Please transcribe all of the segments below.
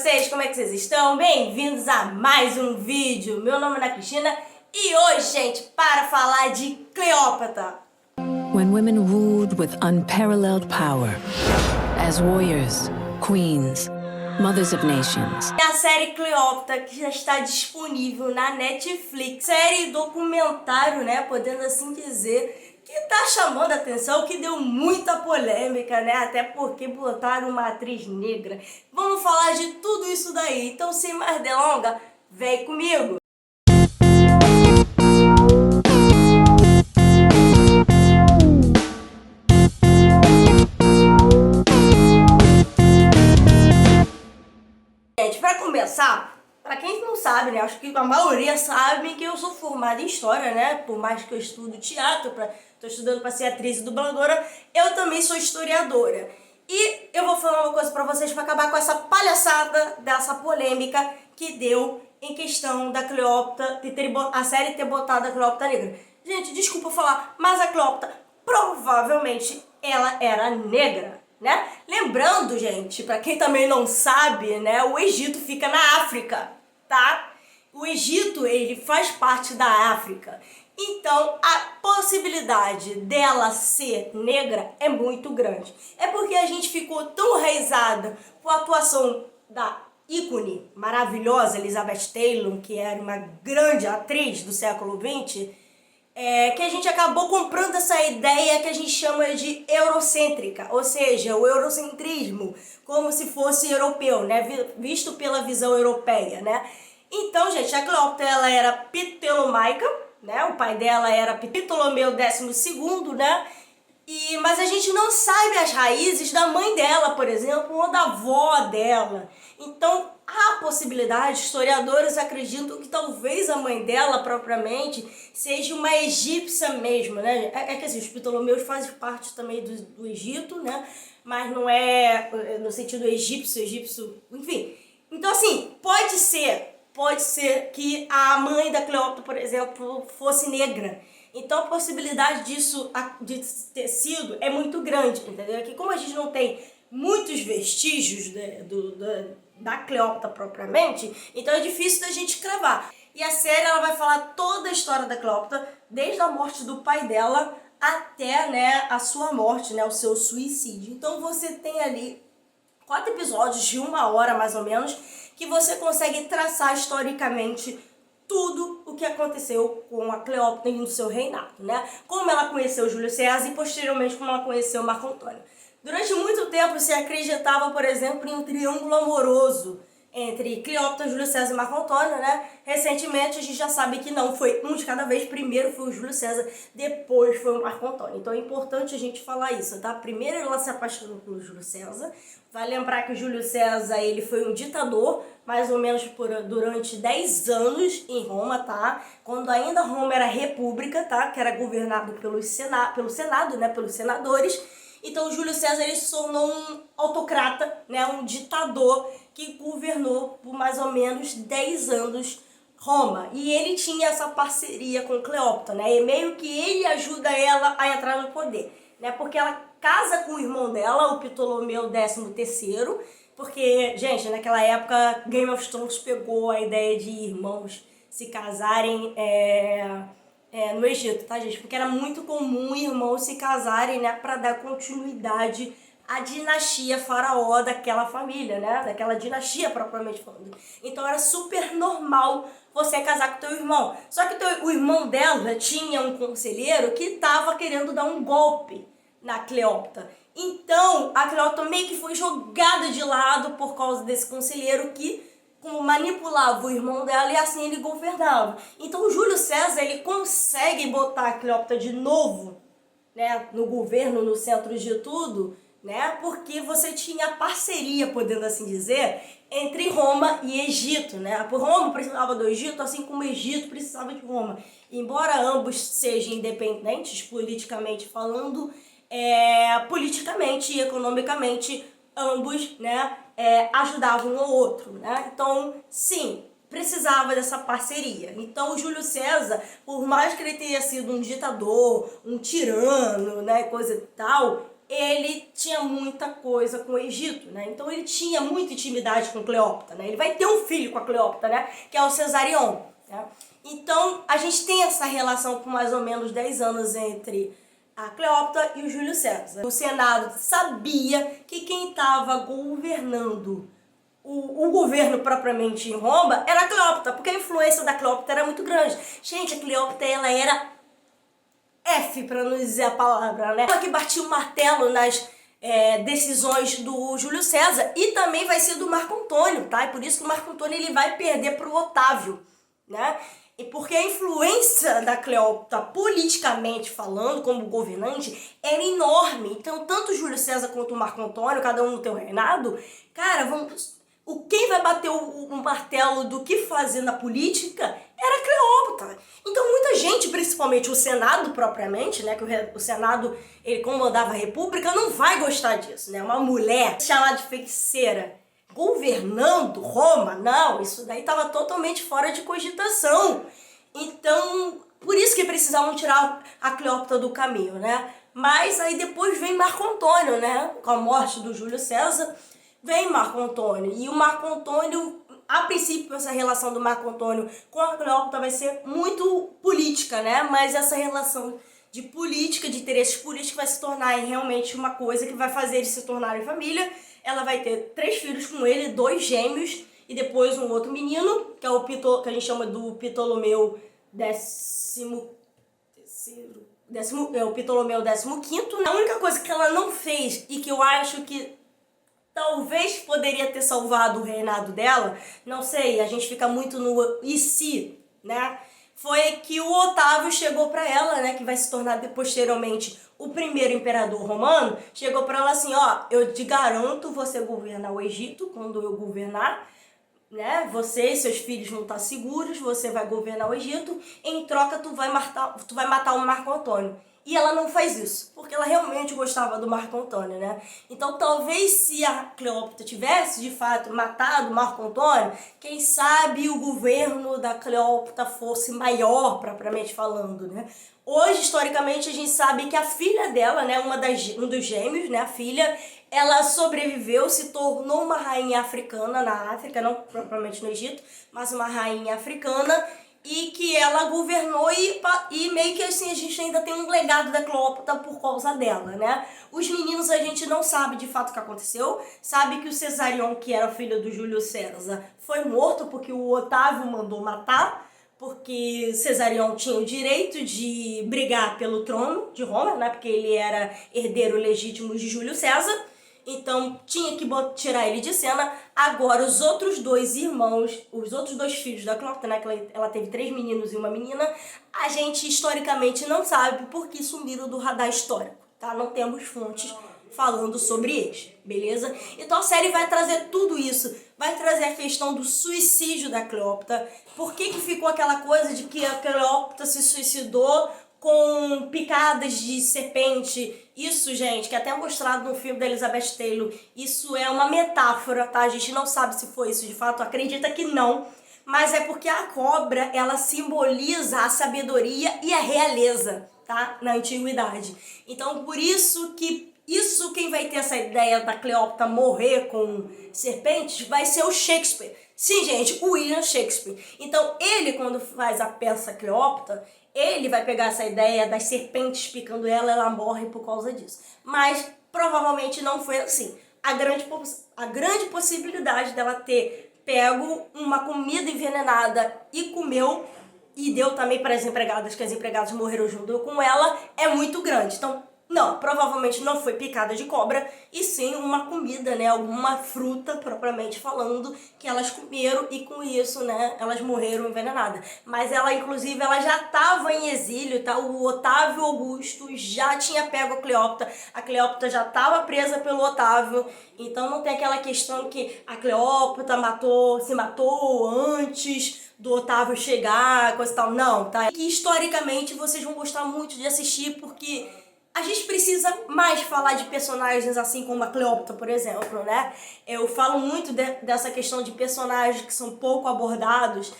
vocês? Como é que vocês estão? Bem-vindos a mais um vídeo. Meu nome é Ana Cristina e hoje, gente, para falar de Cleópatra. When women ruled with unparalleled power, as warriors, queens, mothers of nations. A série Cleópatra, que já está disponível na Netflix, série documentário, né, podendo assim dizer, que tá chamando a atenção, que deu muita polêmica, né, até porque botaram uma atriz negra. Vamos falar de tudo isso daí, então sem mais delongas, vem comigo! Gente, para começar, para quem não sabe, né, acho que a maioria sabe que eu sou formada em História, né, por mais que eu estudo teatro, tô estudando para ser atriz e dubladora, eu também sou historiadora. E eu vou falar uma coisa para vocês para acabar com essa palhaçada dessa polêmica que deu em questão da Cleópatra, a série ter botado a Cleópatra negra. Gente, desculpa falar, mas a Cleópatra provavelmente ela era negra. Né? Lembrando, gente, para quem também não sabe, né, o Egito fica na África, tá? O Egito, ele faz parte da África. Então, a possibilidade dela ser negra é muito grande. É porque a gente ficou tão enraizada com a atuação da ícone maravilhosa Elizabeth Taylor, que era uma grande atriz do século XX, que a gente acabou comprando essa ideia que a gente chama de eurocêntrica, ou seja, o eurocentrismo, como se fosse europeu, né, visto pela visão europeia, né. Então, gente, a Cleópatra, ela era ptolomaica, né, o pai dela era Ptolomeu XII, né, mas a gente não sabe as raízes da mãe dela, por exemplo, ou da avó dela. Então, há possibilidade, historiadores acreditam que talvez a mãe dela, propriamente, seja uma egípcia mesmo, né? É que assim, os Ptolomeus fazem parte também do Egito, né? Mas não é no sentido egípcio, enfim. Então, assim, pode ser que a mãe da Cleópatra, por exemplo, fosse negra. Então a possibilidade disso de ter sido é muito grande, entendeu? Que como a gente não tem muitos vestígios da Cleópatra propriamente, então é difícil da gente cravar. E a série ela vai falar toda a história da Cleópatra, desde a morte do pai dela até, né, a sua morte, né, o seu suicídio. Então você tem ali 4 episódios de 1 hora mais ou menos, que você consegue traçar historicamente tudo o que aconteceu com a Cleópatra no seu reinado, né? Como ela conheceu Júlio César e posteriormente como ela conheceu Marco Antônio. Durante muito tempo se acreditava, por exemplo, em um triângulo amoroso entre Cleópatra, Júlio César e Marco Antônio, né? Recentemente a gente já sabe que não, foi um de cada vez. Primeiro foi o Júlio César, depois foi o Marco Antônio. Então é importante a gente falar isso, tá? Primeiro ela se apaixonou pelo Júlio César. Vai lembrar que o Júlio César, ele foi um ditador, mais ou menos durante 10 anos em Roma, tá? Quando ainda Roma era república, tá? Que era governado pelo Senado, né? Pelos senadores. Então o Júlio César, ele se tornou um autocrata, né? Um ditador que governou por mais ou menos 10 anos Roma. E ele tinha essa parceria com Cleópatra, né? E meio que ele ajuda ela a entrar no poder, né? Porque ela casa com o irmão dela, o Ptolomeu XIII, porque, gente, naquela época Game of Thrones pegou a ideia de irmãos se casarem no Egito, tá, gente? Porque era muito comum irmãos se casarem, né, para dar continuidade à dinastia faraó daquela família, né, daquela dinastia propriamente falando. Então era super normal você casar com teu irmão. Só que o irmão dela tinha um conselheiro que estava querendo dar um golpe na Cleópatra. Então a Cleópatra meio que foi jogada de lado por causa desse conselheiro que manipulava o irmão dela e assim ele governava. Então o Júlio César, ele consegue botar a Cleópatra de novo, né, no governo, no centro de tudo, né, porque você tinha parceria, podendo assim dizer, entre Roma e Egito, né? Por Roma precisava do Egito, assim como o Egito precisava de Roma. Embora ambos sejam independentes politicamente falando, politicamente e economicamente ambos, né, ajudavam um ao outro, né? Então, sim, precisava dessa parceria. Então, o Júlio César, por mais que ele tenha sido um ditador, um tirano, né, coisa e tal, ele tinha muita coisa com o Egito, né? Então ele tinha muita intimidade com Cleópatra, né? Ele vai ter um filho com a Cleópatra, né? Que é o Cesarion, né? Então a gente tem essa relação com mais ou menos 10 anos entre a Cleópatra e o Júlio César. O Senado sabia que quem estava governando o governo propriamente em Roma era a Cleópatra, porque a influência da Cleópatra era muito grande. Gente, a Cleópatra, ela era F, para não dizer a palavra, né? Ela que batia o martelo nas decisões do Júlio César e também vai ser do Marco Antônio, tá? E por isso que o Marco Antônio ele vai perder para o Otávio, né? E porque a influência da Cleópatra, politicamente falando, como governante, era enorme. Então, tanto o Júlio César quanto o Marco Antônio, cada um no seu reinado, cara, quem vai bater o martelo do que fazer na política era a Cleópatra. Então muita gente, principalmente o Senado propriamente, né, que o Senado ele comandava a República, não vai gostar disso, né? Uma mulher chamada de feiticeira governando Roma, não, isso daí estava totalmente fora de cogitação. Então, por isso que precisavam tirar a Cleópatra do caminho, né? Mas aí depois vem Marco Antônio, né? Com a morte do Júlio César, vem Marco Antônio. E o Marco Antônio, a princípio, essa relação do Marco Antônio com a Cleópatra vai ser muito política, né? Mas essa relação de política, de interesses políticos, vai se tornar realmente uma coisa que vai fazer eles se tornarem família. Ela vai ter 3 filhos com ele, 2 gêmeos, e depois um outro menino, que é o que a gente chama do Ptolomeu o Ptolomeu 15º. A única coisa que ela não fez e que eu acho que talvez poderia ter salvado o reinado dela, não sei, a gente fica muito no e se, né? Foi que o Otávio chegou para ela, né, que vai se tornar posteriormente o primeiro imperador romano, chegou para ela assim, ó, eu te garanto você governar o Egito quando eu governar, né? Você e seus filhos vão estar seguros, você vai governar o Egito, em troca tu vai matar o Marco Antônio. E ela não faz isso, porque ela realmente gostava do Marco Antônio, né? Então talvez se a Cleópatra tivesse, de fato, matado o Marco Antônio, quem sabe o governo da Cleópatra fosse maior, propriamente falando, né? Hoje, historicamente, a gente sabe que a filha dela, né, um dos gêmeos, né, a filha, ela sobreviveu, se tornou uma rainha africana na África, não propriamente no Egito, mas uma rainha africana, e que ela governou e meio que assim a gente ainda tem um legado da Cleópatra por causa dela, né? Os meninos a gente não sabe de fato o que aconteceu, sabe que o Cesarion, que era filho do Júlio César, foi morto porque o Otávio mandou matar, porque Cesarion tinha o direito de brigar pelo trono de Roma, né? Porque ele era herdeiro legítimo de Júlio César. Então tinha que tirar ele de cena. Agora os outros 2 irmãos, os outros 2 filhos da Cleópatra, né, que ela teve 3 meninos e uma menina, a gente historicamente não sabe porque sumiram do radar histórico, tá? Não temos fontes falando sobre eles, beleza? Então a série vai trazer tudo isso, vai trazer a questão do suicídio da Cleópatra, por que ficou aquela coisa de que a Cleópatra se suicidou com picadas de serpente. Isso, gente, que é até mostrado no filme da Elizabeth Taylor, isso é uma metáfora, tá? A gente não sabe se foi isso de fato, acredita que não, mas é porque a cobra, ela simboliza a sabedoria e a realeza, tá? Na antiguidade. Então, por isso quem vai ter essa ideia da Cleópatra morrer com serpentes vai ser o Shakespeare. Sim, gente, o William Shakespeare. Então, ele, quando faz a peça Cleópatra, ele vai pegar essa ideia das serpentes picando ela morre por causa disso. Mas, provavelmente, não foi assim. A grande possibilidade dela ter pego uma comida envenenada e comeu, e deu também para as empregadas, que as empregadas morreram junto com ela, é muito grande. Então, não, provavelmente não foi picada de cobra, e sim uma comida, né, alguma fruta, propriamente falando, que elas comeram e com isso, né, elas morreram envenenadas. Mas ela, inclusive, ela já estava em exílio, tá? O Otávio Augusto já tinha pego a Cleópatra já estava presa pelo Otávio, então não tem aquela questão que a Cleópatra se matou antes do Otávio chegar, coisa e tal, não, tá? E historicamente vocês vão gostar muito de assistir, porque a gente precisa mais falar de personagens assim como a Cleópatra, por exemplo, né? Eu falo muito dessa questão de personagens que são pouco abordados,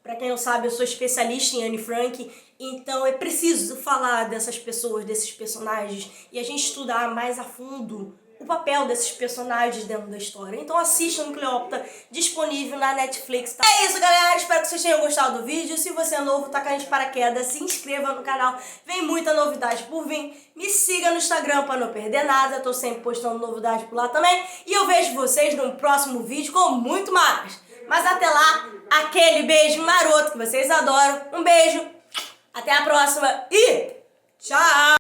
Pra quem não sabe, eu sou especialista em Anne Frank, então é preciso falar dessas pessoas, desses personagens, e a gente estudar mais a fundo o papel desses personagens dentro da história. Então assistam Cleópatra, disponível na Netflix. Tá? É isso, galera. Espero que vocês tenham gostado do vídeo. Se você é novo, tá caindo de paraquedas, se inscreva no canal. Vem muita novidade por vir. Me siga no Instagram para não perder nada. Tô sempre postando novidade por lá também. E eu vejo vocês no próximo vídeo com muito mais. Mas até lá, aquele beijo maroto que vocês adoram. Um beijo, até a próxima e tchau!